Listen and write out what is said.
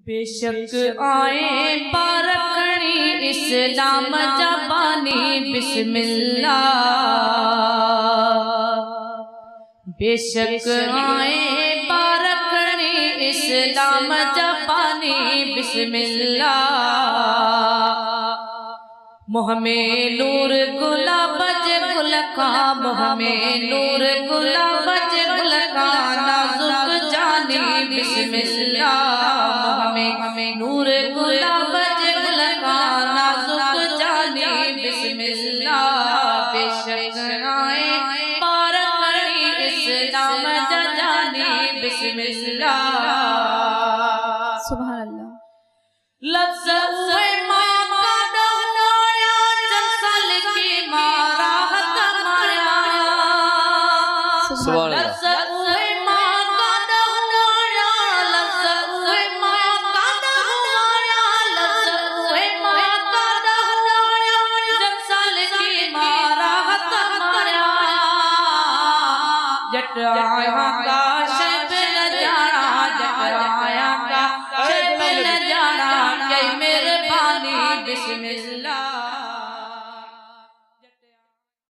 बेशक आए पारखणी इस्लाम जबानी बिस्मिल्लाह। बेशक आए पारखणी इस्लाम जबानी बिस्मिल्लाह। मोहमे नूर गुलाबज गुलका मोहमे नूर गुलाबज गुलका नाजुक जानी बिस्मिल्लाह। मोहमे नूर गुलाबज गुलका नाजुक जानी बिस्मिल्लाह। बेशक आए पारखणी इस्लाम जानी बिस्मिल्लाह। सुभान अल्लाह। लफ्ज़ हुए माँ का डोलाया जंसल की मारा कमाया। सुभान अल्लाह। लफ्ज़ हुए माँ का डोलाया लफ्ज़ हुए माँ का डोलाया लफ्ज़ हुए माँ का डोलाया जंसल की मारा कमाया। जट आया का शब न जाना जट